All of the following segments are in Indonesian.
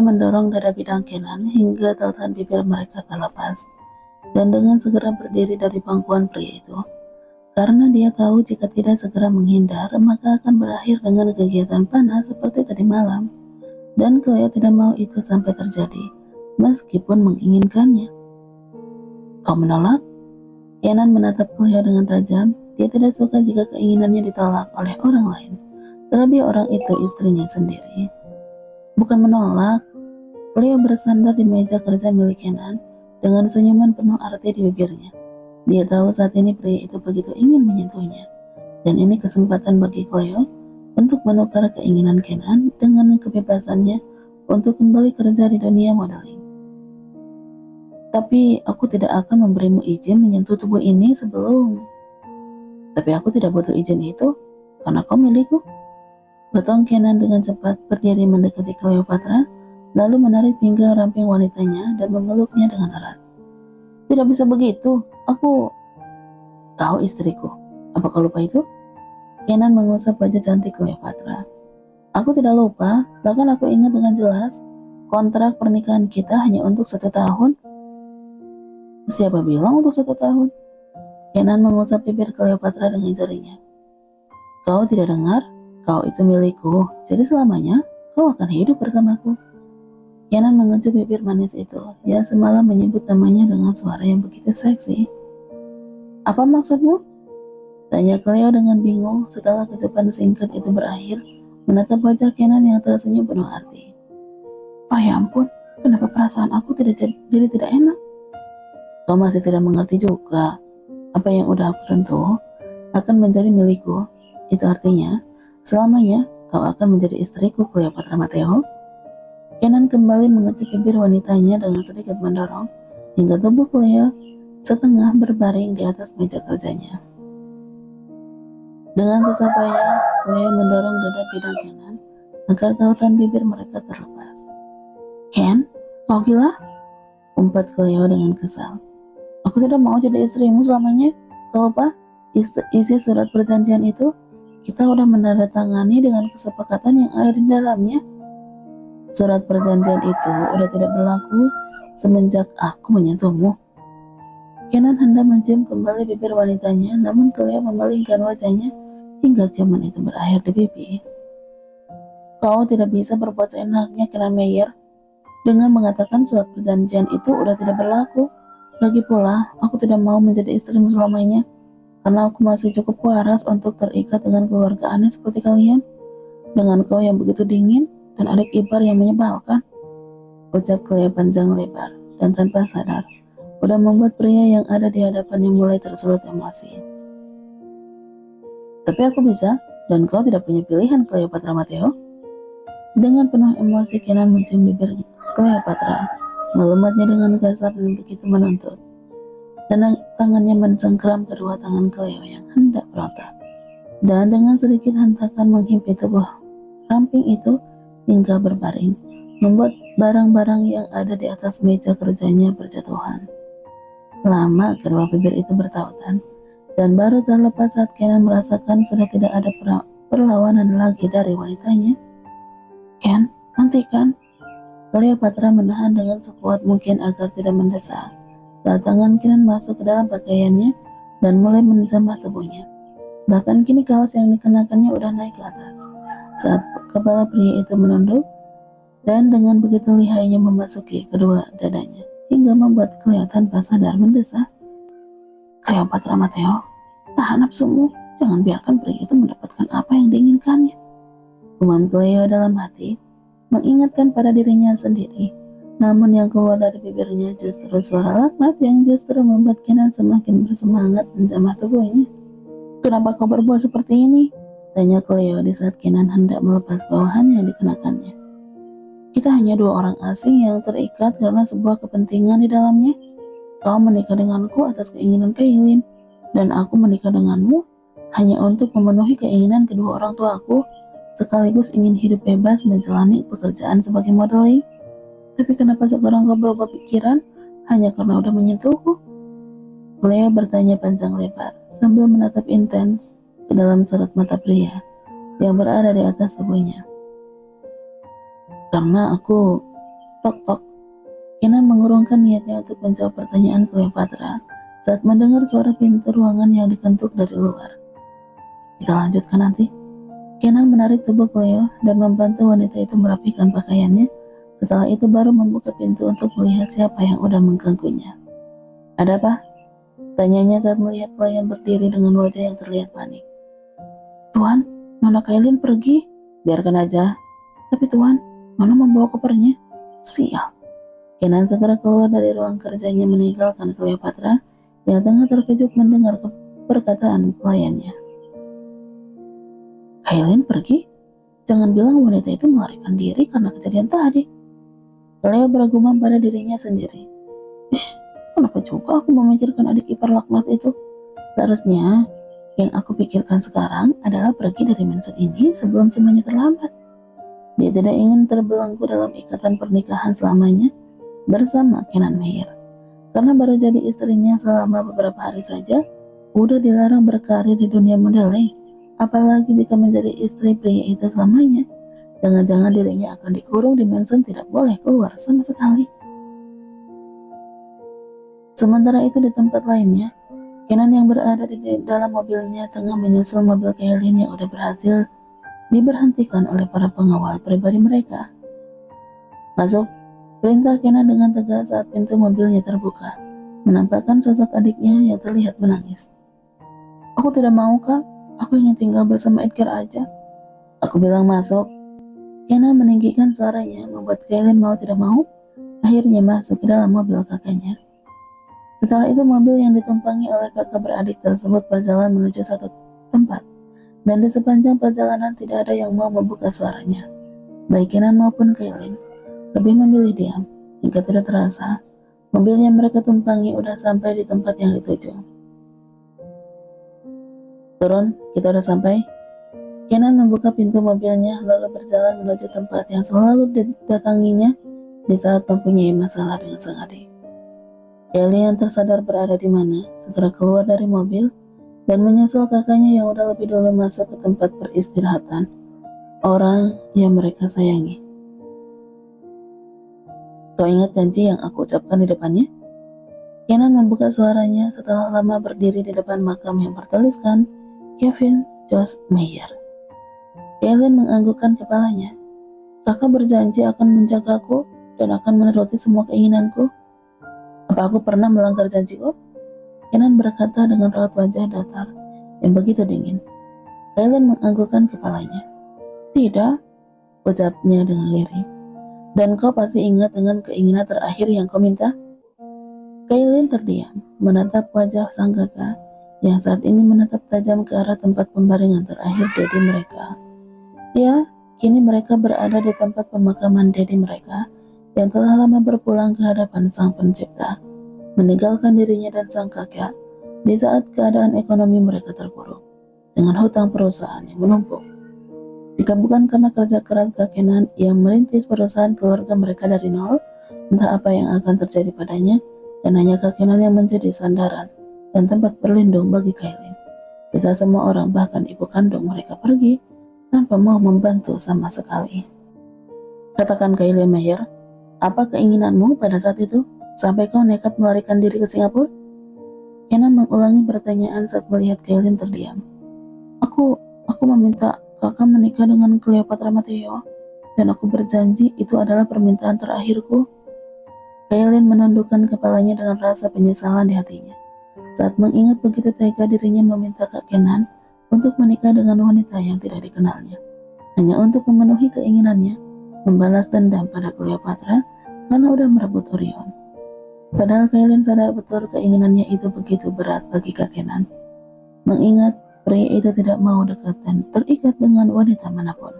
mendorong dada bidang Kenan hingga tautan bibir mereka terlepas, dan dengan segera berdiri dari pangkuan pria itu. Karena dia tahu jika tidak segera menghindar, maka akan berakhir dengan kegiatan panas seperti tadi malam. Dan Cleo tidak mau itu sampai terjadi, meskipun menginginkannya. Kau menolak? Kenan menatap Cleo dengan tajam. Dia tidak suka jika keinginannya ditolak oleh orang lain, terlebih orang itu istrinya sendiri. Bukan menolak. Cleo bersandar di meja kerja milik Kenan dengan senyuman penuh arti di bibirnya. Dia tahu saat ini pria itu begitu ingin menyentuhnya, dan ini kesempatan bagi Cleo untuk menukar keinginan Kenan dengan kebebasannya untuk kembali kerja di dunia modeling. Tapi aku tidak akan memberimu izin menyentuh tubuh ini sebelum... Tapi aku tidak butuh izin itu, karena kau milikku. Potong Kenan dengan cepat berdiri mendekati Cleopatra, lalu menarik pinggang ramping wanitanya dan memeluknya dengan erat. Tidak bisa begitu, Kau istriku, apa kau lupa itu? Kenan mengusap wajah cantik Cleopatra. Aku tidak lupa, bahkan aku ingat dengan jelas. Kontrak pernikahan kita hanya untuk 1 tahun. Siapa bilang untuk 1 tahun? Kenan mengusap bibir Cleopatra dengan jarinya. Kau tidak dengar? Kau itu milikku, jadi selamanya kau akan hidup bersamaku. Kenan mengecup bibir manis itu, yang semalam menyebut namanya dengan suara yang begitu seksi. Apa maksudmu? Tanya Cleo dengan bingung setelah kecupan singkat itu berakhir, menatap wajah Kenan yang tersenyum penuh arti. Oh ya ampun, kenapa perasaan aku jadi tidak enak? Kau masih tidak mengerti juga. Apa yang udah aku sentuh akan menjadi milikku. Itu artinya, selamanya kau akan menjadi istriku, Cleopatra Matteo. Kenan kembali mengecup bibir wanitanya dengan sedikit mendorong, hingga tubuh Cleo setengah berbaring di atas meja kerjanya. Dengan susah payah, Cleo mendorong dada bidang Kenan agar tautan bibir mereka terlepas. Ken, kau gila? Umpat Cleo dengan kesal. Aku tidak mau jadi istrimu selamanya. Kau lupa isi surat perjanjian itu? Kita udah menandatangani dengan kesepakatan yang ada di dalamnya. Surat perjanjian itu udah tidak berlaku semenjak aku menyentuhmu. Kenan hendak mencium kembali bibir wanitanya, namun Cleo memalingkan wajahnya hingga ciuman itu berakhir di pipi. Kau tidak bisa berbuat seenaknya, Kenan Meyer, dengan mengatakan surat perjanjian itu udah tidak berlaku. Lagi pula, aku tidak mau menjadi istrimu selamanya, karena aku masih cukup waras untuk terikat dengan keluarga aneh seperti kalian, dengan kau yang begitu dingin dan adik ipar yang menyebalkan. Ucap Cleo panjang lebar, dan tanpa sadar, udah membuat pria yang ada di hadapannya mulai tersulut emosi. Tapi aku bisa, dan kau tidak punya pilihan, Cleopatra Matteo. Dengan penuh emosi, Kenan mencium bibir Cleopatra, melumatnya dengan kasar dan begitu menuntut. Dan tangannya mencengkeram kedua tangan Cleo yang hendak berontak. Dan dengan sedikit hentakan menghimpit tubuh ramping itu hingga berbaring, membuat barang-barang yang ada di atas meja kerjanya berjatuhan. Lama kedua bibir itu bertautan, dan baru terlepas saat Kenan merasakan sudah tidak ada perlawanan lagi dari wanitanya. Ken, hentikan. Cleopatra menahan dengan sekuat mungkin agar tidak mendesak saat tangan Kenan masuk ke dalam pakaiannya dan mulai menjamah tubuhnya. Bahkan kini kaos yang dikenakannya udah naik ke atas saat kepala pria itu menunduk dan dengan begitu lihainya memasuki kedua dadanya hingga membuat Cleo tanpa sadar mendesak. Cleopatra Matteo, tahan nafsumu, jangan biarkan pria itu mendapatkan apa yang diinginkannya. Gumam Cleo dalam hati, mengingatkan pada dirinya sendiri. Namun yang keluar dari bibirnya justru suara laknat yang justru membuat Kenan semakin bersemangat menjamah tubuhnya. Kenapa kau berbuat seperti ini? Tanya Cleo di saat Kenan hendak melepas bawahan yang dikenakannya. Kita hanya 2 orang asing yang terikat karena sebuah kepentingan di dalamnya. Kau menikah denganku atas keinginan Kailin, dan aku menikah denganmu hanya untuk memenuhi keinginan kedua orang tuaku, sekaligus ingin hidup bebas menjalani pekerjaan sebagai modeling. Tapi kenapa sekarang kau berubah pikiran hanya karena udah menyentuhku? Cleo bertanya panjang lebar sambil menatap intens ke dalam sorot mata pria yang berada di atas tubuhnya. Karena aku Tok tok. Kenan mengurungkan niatnya untuk menjawab pertanyaan Cleopatra saat mendengar suara pintu ruangan yang diketuk dari luar. Kita lanjutkan nanti. Kenan menarik tubuh Cleo dan membantu wanita itu merapikan pakaiannya. Setelah itu baru membuka pintu untuk melihat siapa yang udah mengganggunya. Ada apa? Tanyanya saat melihat pelayan berdiri dengan wajah yang terlihat panik. Tuan, Nona Kailin pergi. Biarkan aja. Tapi Tuan, Nona membawa kopernya. Sial. Kenan segera keluar dari ruang kerjanya meninggalkan Cleopatra yang tengah terkejut mendengar perkataan pelayannya. Kailin pergi? Jangan bilang wanita itu melarikan diri karena kejadian tadi. Cleo bergumam pada dirinya sendiri. Ish, kenapa juga aku memikirkan adik ipar laknat itu? Seharusnya yang aku pikirkan sekarang adalah pergi dari mansion ini sebelum semuanya terlambat. Dia tidak ingin terbelenggu dalam ikatan pernikahan selamanya bersama Kenan Meyer. Karena baru jadi istrinya selama beberapa hari saja, udah dilarang berkarir di dunia modeling. Apalagi jika menjadi istri pria itu selamanya, jangan-jangan dirinya akan dikurung di mansion tidak boleh keluar sama sekali. Sementara itu di tempat lainnya, Kenan yang berada di dalam mobilnya tengah menyusul mobil Kailin yang udah berhasil diberhentikan oleh para pengawal pribadi mereka. Masuk, perintah Kenan dengan tegas saat pintu mobilnya terbuka, menampakkan sosok adiknya yang terlihat menangis. Aku tidak mau, Kak. Aku ingin tinggal bersama Edgar aja. Aku bilang masuk. Kenan meninggikan suaranya membuat Kailin mau tidak mau akhirnya masuk ke dalam mobil kakaknya. Setelah itu mobil yang ditumpangi oleh kakak beradik tersebut berjalan menuju satu tempat, dan di sepanjang perjalanan tidak ada yang mau membuka suaranya. Baik Kenan maupun Kailin lebih memilih diam. Hingga tidak terasa, mobil yang mereka tumpangi udah sampai di tempat yang dituju. Turun, kita udah sampai. Kenan membuka pintu mobilnya lalu berjalan menuju tempat yang selalu didatanginya di saat mempunyai masalah dengan sang adik. Ellie yang tersadar berada di mana segera keluar dari mobil dan menyusul kakaknya yang udah lebih dulu masuk ke tempat peristirahatan orang yang mereka sayangi. Kau ingat janji yang aku ucapkan di depannya? Kenan membuka suaranya setelah lama berdiri di depan makam yang bertuliskan Kevin Josh Meyer. Kailin menganggukkan kepalanya. Kakak berjanji akan menjagaku dan akan menuruti semua keinginanku. Apa aku pernah melanggar janjiku? Kenan berkata dengan raut wajah datar yang begitu dingin. Kailin menganggukkan kepalanya. Tidak, ucapnya dengan lirih. Dan kau pasti ingat dengan keinginan terakhir yang kau minta? Kailin terdiam, menatap wajah sang kakak yang saat ini menatap tajam ke arah tempat pembaringan terakhir Dedi mereka. Ya, kini mereka berada di tempat pemakaman Dedi mereka yang telah lama berpulang ke hadapan Sang Pencipta, meninggalkan dirinya dan sang kakak di saat keadaan ekonomi mereka terpuruk dengan hutang perusahaan yang menumpuk. Jika bukan karena kerja keras Kak Kenan yang merintis perusahaan keluarga mereka dari nol, entah apa yang akan terjadi padanya, dan hanya Kak Kenan yang menjadi sandaran dan tempat berlindung bagi Kailin. Bisa semua orang bahkan ibu kandung mereka pergi tanpa mau membantu sama sekali. Katakan Kailin Meyer, apa keinginanmu pada saat itu sampai kau nekat melarikan diri ke Singapura? Kenan mengulangi pertanyaan saat melihat Kailin terdiam. Aku meminta kakak menikah dengan Cleopatra Mateo, dan aku berjanji itu adalah permintaan terakhirku. Kailin menundukkan kepalanya dengan rasa penyesalan di hatinya saat mengingat begitu tega dirinya meminta Kak Kenan untuk menikah dengan wanita yang tidak dikenalnya, hanya untuk memenuhi keinginannya, membalas dendam pada Cleopatra karena udah merebut Orion. Padahal Kailin sadar betul keinginannya itu begitu berat bagi Kak Kenan, mengingat pria itu tidak mau dekat dan terikat dengan wanita manapun.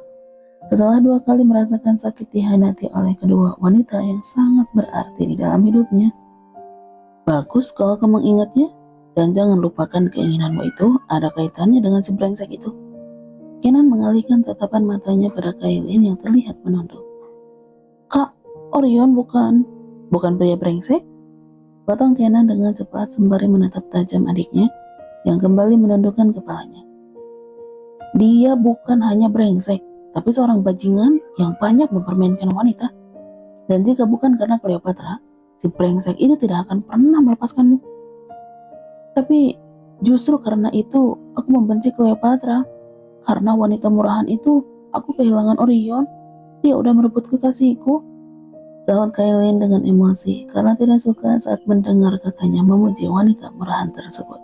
Setelah 2 kali merasakan sakit dihianati oleh kedua wanita yang sangat berarti di dalam hidupnya. Bagus kalau kamu mengingatnya, dan jangan lupakan keinginanmu itu ada kaitannya dengan si brengsek itu. Kenan mengalihkan tatapan matanya pada Kailin yang terlihat menunduk. Kak, Orion bukan pria brengsek? Potong Kenan dengan cepat sembari menatap tajam adiknya yang kembali menundukkan kepalanya. Dia bukan hanya brengsek, tapi seorang bajingan yang banyak mempermainkan wanita. Dan jika bukan karena Cleopatra, si brengsek itu tidak akan pernah melepaskanmu. Tapi justru karena itu aku membenci Cleopatra. Karena wanita murahan itu, aku kehilangan Orion. Dia udah merebut kekasihku. Sahut Kailin dengan emosi karena tidak suka saat mendengar kakaknya memuji wanita murahan tersebut.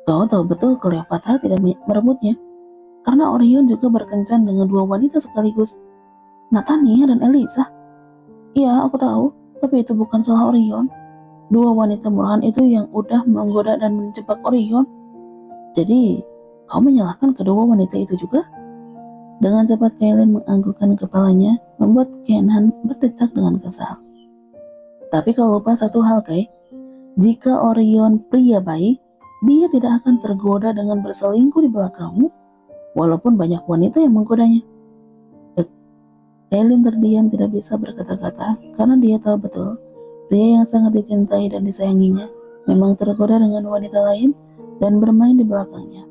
Kau tahu betul Cleopatra tidak merebutnya. Karena Orion juga berkencan dengan dua wanita sekaligus, Natania dan Elisa. Iya, aku tahu, tapi itu bukan salah Orion. Dua wanita murahan itu yang udah menggoda dan menjebak Orion. Jadi, kau menyalahkan kedua wanita itu juga? Dengan cepat Kailin menganggukkan kepalanya, membuat Kenan berdetak dengan kesal. Tapi kau lupa satu hal, Kai. Jika Orion pria baik, dia tidak akan tergoda dengan berselingkuh di belakangmu, walaupun banyak wanita yang menggodanya. Kailin terdiam tidak bisa berkata-kata karena dia tahu betul pria yang sangat dicintai dan disayanginya memang tergoda dengan wanita lain dan bermain di belakangnya.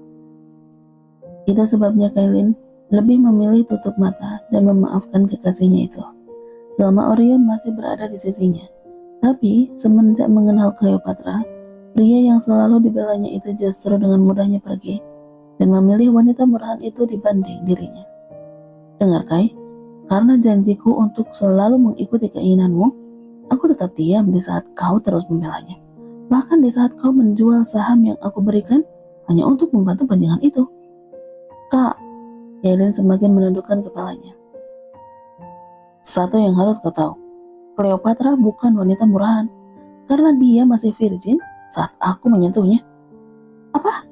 Itu sebabnya Kailin lebih memilih tutup mata dan memaafkan kekasihnya itu selama Orion masih berada di sisinya. Tapi semenjak mengenal Cleopatra, pria yang selalu dibelanya itu justru dengan mudahnya pergi dan memilih wanita murahan itu dibanding dirinya. Dengar Kai, karena janjiku untuk selalu mengikuti keinginanmu, aku tetap diam di saat kau terus membelanya. Bahkan di saat kau menjual saham yang aku berikan hanya untuk membantu panjangan itu. Kak, Kailin semakin menundukkan kepalanya. Satu yang harus kau tahu, Cleopatra bukan wanita murahan, karena dia masih virgin saat aku menyentuhnya. Apa?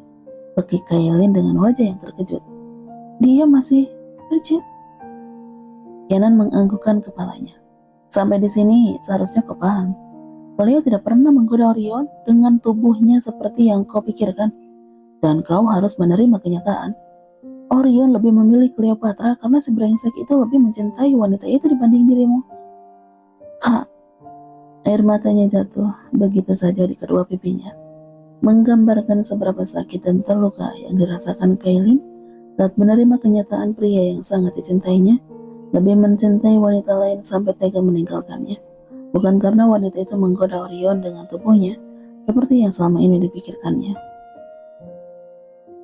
Bekik Kailin dengan wajah yang terkejut. Dia masih virgin? Kenan menganggukkan kepalanya. Sampai di sini seharusnya kau paham. Beliau tidak pernah menggoda Orion dengan tubuhnya seperti yang kau pikirkan. Dan kau harus menerima kenyataan. Orion lebih memilih Cleopatra karena si brengsek itu lebih mencintai wanita itu dibanding dirimu. Kak, air matanya jatuh begitu saja di kedua pipinya, menggambarkan seberapa sakit dan terluka yang dirasakan Kailin saat menerima kenyataan pria yang sangat dicintainya lebih mencintai wanita lain sampai tega meninggalkannya. Bukan karena wanita itu menggoda Orion dengan tubuhnya seperti yang selama ini dipikirkannya.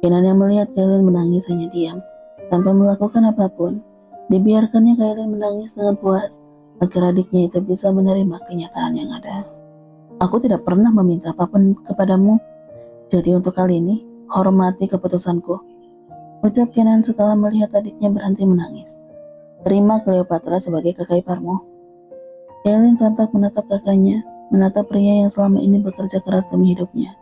Kenan yang melihat Kailin menangis hanya diam, tanpa melakukan apapun. Dibiarkannya Kailin menangis dengan puas, agar adiknya itu bisa menerima kenyataan yang ada. Aku tidak pernah meminta apapun kepadamu, jadi untuk kali ini, hormati keputusanku. Ucap Kenan setelah melihat adiknya berhenti menangis. Terima Cleopatra sebagai kakak iparmu. Kailin sontak menatap kakaknya, menatap pria yang selama ini bekerja keras demi hidupnya.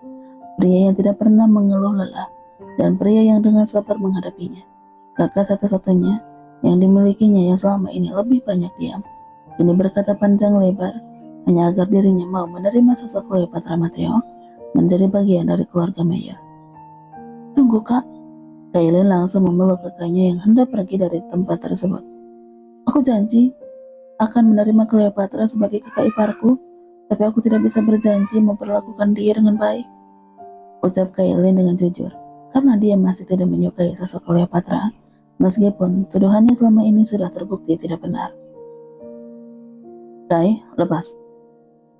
Pria yang tidak pernah mengeluh lelah, dan pria yang dengan sabar menghadapinya. Kakak satu-satunya yang dimilikinya yang selama ini lebih banyak diam. Ini berkata panjang lebar, hanya agar dirinya mau menerima sosok Cleopatra Matteo menjadi bagian dari keluarga Meyer. Tunggu kak, Kailin langsung memeluk kakaknya yang hendak pergi dari tempat tersebut. Aku janji akan menerima Cleopatra sebagai kakak iparku, tapi aku tidak bisa berjanji memperlakukan dia dengan baik. Ucap Kailin dengan jujur, karena dia masih tidak menyukai sosok Cleopatra, meskipun tuduhannya selama ini sudah terbukti tidak benar. Kai, lepas.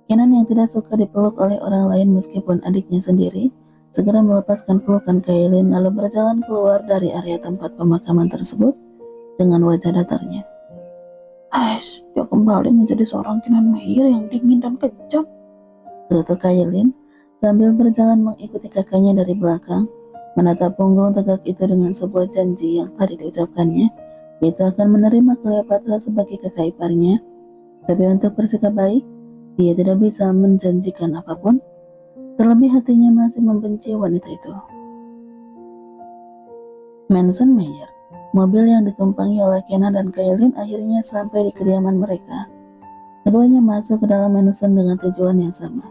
Kenan yang tidak suka dipeluk oleh orang lain meskipun adiknya sendiri, segera melepaskan pelukan Kailin lalu berjalan keluar dari area tempat pemakaman tersebut dengan wajah datarnya. Dia kembali menjadi seorang Kenan Meyer yang dingin dan kejam, gerutu Kailin sambil berjalan mengikuti kakaknya dari belakang, menatap punggung tegak itu dengan sebuah janji yang tadi diucapkannya, yaitu akan menerima Cleopatra sebagai kakak iparnya. Tapi untuk bersikap baik, dia tidak bisa menjanjikan apapun. Terlebih hatinya masih membenci wanita itu. Mansion Meyer, mobil yang ditumpangi oleh Kenan dan Kailin akhirnya sampai di kediaman mereka. Keduanya masuk ke dalam mansion dengan tujuan yang sama,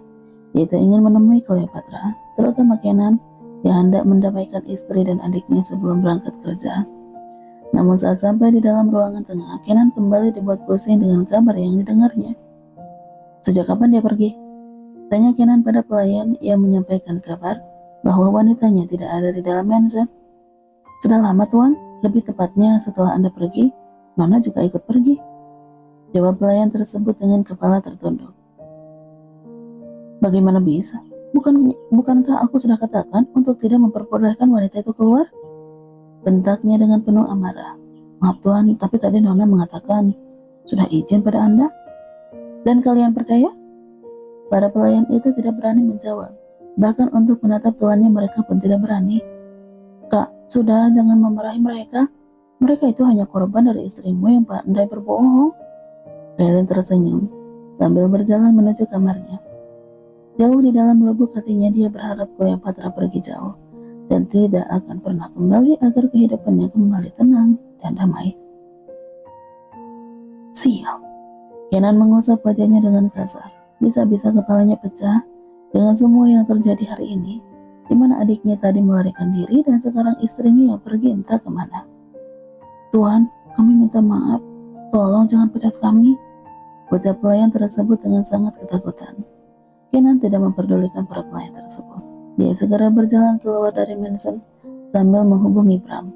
yaitu ingin menemui Cleopatra, terutama Kenan yang hendak mendamaikan istri dan adiknya sebelum berangkat kerja. Namun saat sampai di dalam ruangan tengah, Kenan kembali dibuat pusing dengan kabar yang didengarnya. Sejak kapan dia pergi? Tanya Kenan pada pelayan yang menyampaikan kabar bahwa wanitanya tidak ada di dalam mansion. Sudah lama tuan, lebih tepatnya setelah Anda pergi, Nona juga ikut pergi. Jawab pelayan tersebut dengan kepala tertunduk. Bagaimana bisa? Bukankah aku sudah katakan untuk tidak memperbolehkan wanita itu keluar? Bentaknya dengan penuh amarah. Maaf Tuan, tapi tadi Nona mengatakan sudah izin pada Anda. Dan kalian percaya? Para pelayan itu tidak berani menjawab. Bahkan untuk menatap tuannya mereka pun tidak berani. Kak, sudah jangan memarahi mereka. Mereka itu hanya korban dari istrimu yang pandai berbohong. Kailin tersenyum sambil berjalan menuju kamarnya. Jauh di dalam lubuk hatinya dia berharap Cleopatra pergi jauh dan tidak akan pernah kembali agar kehidupannya kembali tenang dan damai. Sial. Kenan mengusap wajahnya dengan kasar. Bisa-bisa kepalanya pecah dengan semua yang terjadi hari ini, di mana adiknya tadi melarikan diri dan sekarang istrinya yang pergi entah kemana. Tuan, kami minta maaf. Tolong jangan pecat kami. Ucap pelayan tersebut dengan sangat ketakutan. Kenan tidak memperdulikan para pelayan tersebut. Dia segera berjalan keluar dari mansion sambil menghubungi Bram,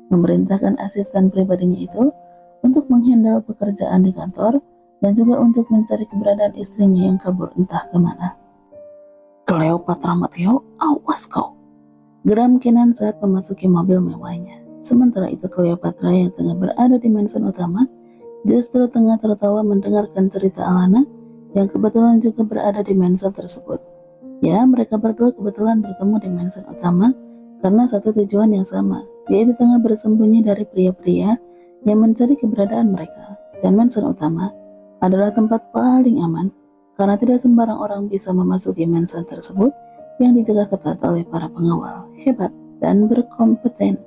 memerintahkan asisten pribadinya itu untuk menghandle pekerjaan di kantor dan juga untuk mencari keberadaan istrinya yang kabur entah kemana. Cleopatra Matteo, awas kau! Geram Kenan saat memasuki mobil mewahnya. Sementara itu Cleopatra yang tengah berada di mansion utama justru tengah tertawa mendengarkan cerita Alana yang kebetulan juga berada di mansion tersebut. Ya, mereka berdua kebetulan bertemu di mansion utama karena satu tujuan yang sama, yaitu tengah bersembunyi dari pria-pria yang mencari keberadaan mereka. Dan mansion utama adalah tempat paling aman karena tidak sembarang orang bisa memasuki mansion tersebut yang dijaga ketat oleh para pengawal hebat dan berkompeten.